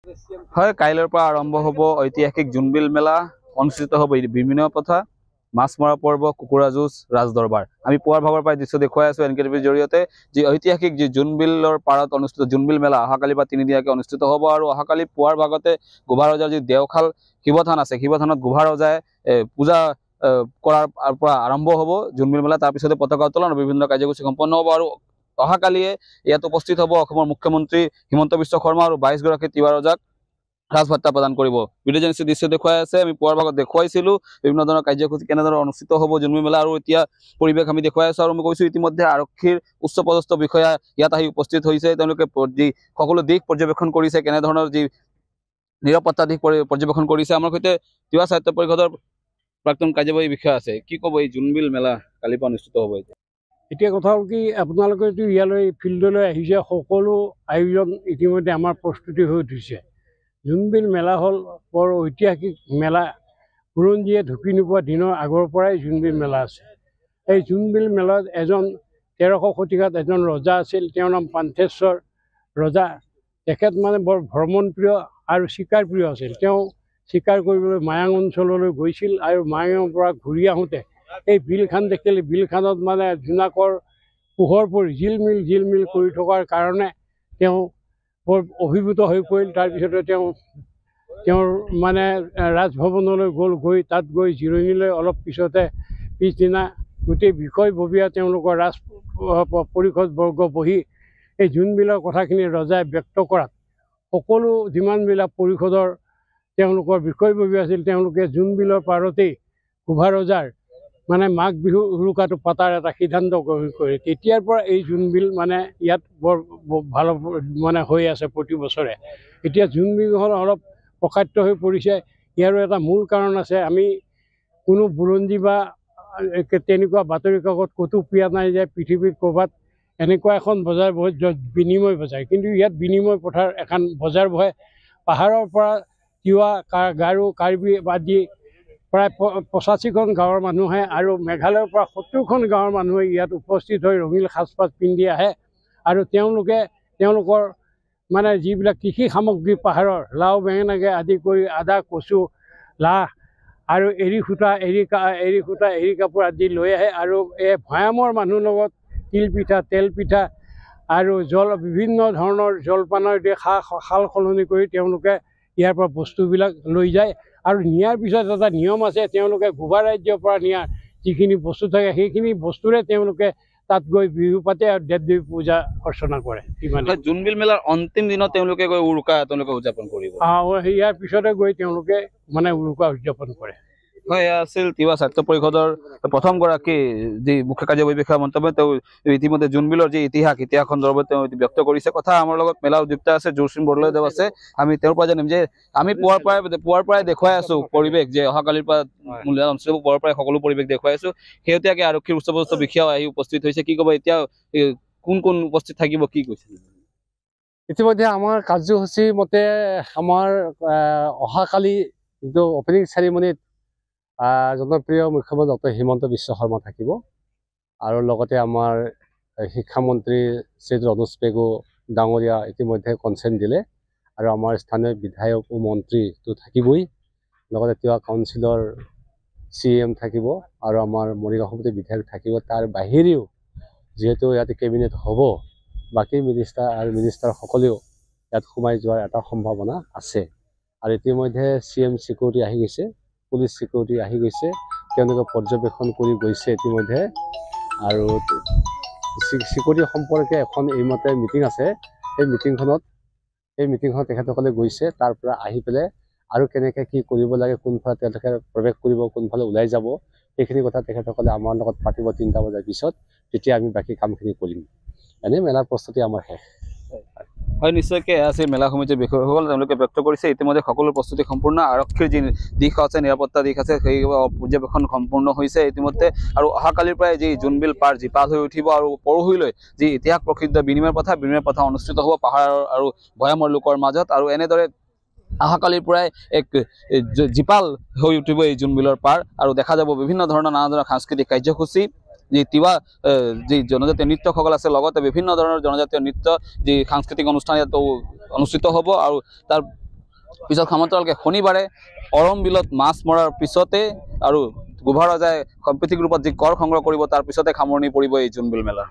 হয়, কাইলৈৰ পৰা আৰম্ভ হ'ব ঐতিহাসিক জোনবিল মেলা। অনুষ্ঠিত হ'ব বিভিন্ন পথা, মাছ মৰা পৰ্ব, কুকুৰা যুঁজ, ৰাজ দৰবাৰ। আমি পুৱাৰ ভাগৰ পৰাই দৃশ্য দেখুৱাই আছো এনকেটিভিৰ জৰিয়তে। যি ঐতিহাসিক যি জোনবিলৰ পাৰত অনুষ্ঠিত জোনবিল মেলা অহাকালিৰ পৰা 3 দিনীয়াকৈ অনুষ্ঠিত হ'ব। আৰু অহাকালি পুৱাৰ ভাগতে গোভা ৰজাৰ যি দেওখাল শিৱথান আছে, শিৱথানত গোভা ৰজাই পূজা কৰাৰ পৰা আৰম্ভ হ'ব জোনবিল মেলা। তাৰপিছতে পতাকা উত্তোলন আৰু বিভিন্ন কাৰ্যসূচী সম্পন্ন হ'ব। আৰু অহাকালিয়ে ইয়াত উপস্থিত হ'ব অসমৰ মুখ্যমন্ত্ৰী হিমন্ত বিশ্ব শৰ্মা আৰু 22 গৰাকী তিৱা ৰজাক ৰাজভাত্তা প্ৰদান কৰিব। ভিডিঅ' জেনেছি দৃশ্য দেখুৱাই আছে। আমি পুৱাৰ ভাগত দেখুৱাইছিলোঁ বিভিন্ন ধৰণৰ কাৰ্যসূচী কেনেদৰে অনুষ্ঠিত হ'ব জোনবিল মেলা, আৰু এতিয়া পৰিৱেশ আমি দেখুৱাই আছোঁ। আৰু মই কৈছোঁ ইতিমধ্যে আৰক্ষীৰ উচ্চপদস্থ বিষয়া ইয়াত আহি উপস্থিত হৈছে। তেওঁলোকে যি সকলো দিশ পৰ্যবেক্ষণ কৰিছে, কেনেধৰণৰ যি নিৰাপত্তা দিশ পৰ্যবেক্ষণ কৰিছে। আমাৰ সৈতে তিৱা সাহিত্য পৰিষদৰ প্ৰাক্তন কাৰ্যবাহী বিষয়া আছে। কি ক'ব এই জোনবিল মেলা কালিৰ পৰা অনুষ্ঠিত হ'ব? এতিয়া কথা হ'ল কি, আপোনালোকে ইয়ালৈ ফিল্ডলৈ আহিছে, সকলো আয়োজন ইতিমধ্যে আমাৰ প্ৰস্তুতি হৈ উঠিছে। জোনবিল মেলা হ'ল বৰ ঐতিহাসিক মেলা। বুৰঞ্জীয়ে ঢুকি নোপোৱা দিনৰ আগৰ পৰাই জোনবিল মেলা আছে। এই জোনবিল মেলাত 1300 শতিকাত এজন ৰজা আছিল, তেওঁৰ নাম পান্থেশ্বৰ ৰজা। তেখেত মানে বৰ ভ্ৰমণপ্ৰিয় আৰু চিকাৰপ্ৰিয় আছিল। তেওঁ চিকাৰ কৰিবলৈ মায়াং অঞ্চললৈ গৈছিল, আৰু মায়াঙৰ পৰা ঘূৰি আহোঁতে এই বিলখান দেখিলে। বিলখানত মানে জোনাকৰ পোহৰ পৰি জিলমিল কৰি থকাৰ কাৰণে তেওঁ বৰ অভিভূত হৈ পৰিল। তাৰপিছতে তেওঁৰ মানে ৰাজভৱনলৈ গৈ তাত গৈ জিৰণি লৈ অলপ পিছদিনা গোটেই বিষয়ববীয়া তেওঁলোকৰ ৰাজ পৰিষদবৰ্গ বহি এই জোনবিলৰ কথাখিনি ৰজাই ব্যক্ত কৰাত সকলো যিমানবিলাক পৰিষদৰ তেওঁলোকৰ বিষয়ববীয়া আছিল, তেওঁলোকে জোনবিলৰ পাৰতেই গোভা ৰজাৰ মানে মাঘ বিহু উৰুকাটো পতাৰ এটা সিদ্ধান্ত গ্ৰহণ কৰে। তেতিয়াৰ পৰা এই জোনবিল মানে ইয়াত বৰ ভাল মানে হৈ আছে প্ৰতি বছৰে। এতিয়া জোনবিলখন অলপ প্ৰখ্যাত হৈ পৰিছে। ইয়াৰো এটা মূল কাৰণ আছে, আমি কোনো বুৰঞ্জী বা তেনেকুৱা বাতৰি কাকত ক'তো পোৱা নাই যে পৃথিৱীত ক'ৰবাত এনেকুৱা এখন বজাৰ বহে য'ত বিনিময় বজাৰ। কিন্তু ইয়াত বিনিময় পথাৰ এখন বজাৰ বহে। পাহাৰৰ পৰা তিৱা, গাৰো, কাৰ্বি আদি প্ৰায় 85খন গাঁৱৰ মানুহ আহে, আৰু মেঘালয়ৰ পৰা 70খন গাঁৱৰ মানুহে ইয়াত উপস্থিত হৈ ৰঙীন সাজপাৰ পিন্ধি আহে। আৰু তেওঁলোকৰ মানে যিবিলাক কৃষি সামগ্ৰী পাহাৰৰ লাও বেঙেনাকে আদি কৰি আদা, কচু, লাহ আৰু এৰী সূতা, এৰী কাপোৰ আদি লৈ আহে। আৰু এই ভৈয়ামৰ মানুহৰ লগত তিলপিঠা, তেলপিঠা আৰু বিভিন্ন ধৰণৰ জলপানৰ দি সাল সলনি কৰি তেওঁলোকে ইয়াৰ পৰা বস্তুবিলাক লৈ যায়। আৰু নিয়াৰ পিছত এটা নিয়ম আছে, তেওঁলোকে গোভা ৰাজ্যৰ পৰা নিয়া যিখিনি বস্তু থাকে সেইখিনি বস্তুৰে তেওঁলোকে তাত গৈ বিহু পাতে আৰু দেৱ দেৱী পূজা অৰ্চনা কৰে। জোনবিল মেলাৰ অন্তিম দিনত তেওঁলোকে গৈ উৰুকা উদযাপন কৰিব। ইয়াৰ পিছতে গৈ তেওঁলোকে মানে উৰুকা উদযাপন কৰে। হয়, এয়া আছিল তিৱা সাহিত্য পৰিষদৰ প্ৰথম গৰাকী যি মুখ্য কাৰ্যবাহী বিষয়া মন্তব্য। তেওঁ ইতিমধ্যে জোনবিলৰ যি ইতিহাস সন্দৰ্ভত তেওঁ ব্যৱক্ত কৰিছে। কথা আমাৰ লগত মেলা উদ্যুক্ত আছে জোৰচিন বৰদলৈদেৱ আছে। আমি তেওঁৰ পৰা জানিম যে আমি পুৱাৰ পৰাই দেখুৱাই আছো পৰিৱেশ, যে অহাকালিৰ পৰা মূল্যায়ন অনুষ্ঠিত হ'ব। পুৱাৰ পৰাই সকলো পৰিৱেশ দেখুৱাই আছো। শেহতীয়াকৈ আৰক্ষীৰ উচ্চপদস্থ বিষয়াও আহি উপস্থিত হৈছে। কি ক'ব এতিয়া, কোন উপস্থিত থাকিব, কি কৈছে? ইতিমধ্যে আমাৰ কাৰ্যসূচী মতে আমাৰ অহাকালি যিটো অপেনিং চেৰিমনীত জনপ্ৰিয় মুখ্যমন্ত্ৰী ডক্টৰ হিমন্ত বিশ্ব শৰ্মা থাকিব, আৰু লগতে আমাৰ শিক্ষামন্ত্ৰী শ্ৰী অনুজ পেগু ডাঙৰীয়া ইতিমধ্যে কনচেণ্ট দিলে। আৰু আমাৰ স্থানীয় বিধায়ক ও মন্ত্ৰীটো থাকিবই, লগতে তিৱা কাউন্সিলৰ CM থাকিব, আৰু আমাৰ মৰিগাঁও সমষ্টিৰ বিধায়ক থাকিব। তাৰ বাহিৰেও যিহেতু ইয়াতে কেবিনেট হ'ব, বাকী মিনিষ্টাৰ সকলেও ইয়াত সোমাই যোৱাৰ এটা সম্ভাৱনা আছে। আৰু ইতিমধ্যে CM চিকিউৰিটি আহি গৈছে, পুলিচ চিকিউৰিটি আহি গৈছে, তেওঁলোকে পৰ্যবেক্ষণ কৰি গৈছে ইতিমধ্যে। আৰু চিকিউৰিটি সম্পৰ্কে এখন এইমতে মিটিং আছে, সেই মিটিংখনত তেখেতসকলে গৈছে। তাৰ পৰা আহি পেলাই আৰু কেনেকৈ কি কৰিব লাগে, কোনফালে তেওঁলোকে প্ৰৱেশ কৰিব, কোনফালে ওলাই যাব, সেইখিনি কথা তেখেতসকলে আমাৰ লগত পাতিব 3টা বজাৰ পিছত। তেতিয়া আমি বাকী কামখিনি কৰিম। এনেই মেলাৰ প্ৰস্তুতি আমাৰ শেষ। হয়, নিশ্চয়কৈ আছে মেলা সমিতিৰ বিষয়সকল তেওঁলোকে ব্যক্ত কৰিছে। ইতিমধ্যে সকলো প্ৰস্তুতি সম্পূৰ্ণ, আৰক্ষীৰ যি দিশ আছে, নিৰাপত্তা দিশ আছে, সেই পৰ্যবেক্ষণ সম্পূৰ্ণ হৈছে ইতিমধ্যে। আৰু অহাকালিৰ পৰাই যি জোনবিল পাৰ জীপাল হৈ উঠিব, আৰু পৰহিলৈ যি ইতিহাস প্ৰসিদ্ধ বিনিময় প্ৰথা অনুষ্ঠিত হ'ব পাহাৰ আৰু ভৈয়ামৰ লোকৰ মাজত। আৰু এনেদৰে অহাকালিৰ পৰাই এক জীপাল হৈ উঠিব এই জোনবিলৰ পাৰ, আৰু দেখা যাব বিভিন্ন ধৰণৰ নানা ধৰণৰ সাংস্কৃতিক কাৰ্যসূচী। যি তিৱা যি জনজাতীয় নৃত্যসকল আছে, লগতে বিভিন্ন ধৰণৰ জনজাতীয় নৃত্য যি সাংস্কৃতিক অনুষ্ঠান ইয়াত অনুষ্ঠিত হ'ব। আৰু তাৰ পিছত সমান্তৰালকৈ শনিবাৰে অৰম বিলত মাছ মৰাৰ পিছতে আৰু গোভা ৰজাই সাম্প্ৰতিক ৰূপত যি কৰ সংগ্ৰহ কৰিব তাৰ পিছতে সামৰণি পৰিব এই জোনবিল মেলা।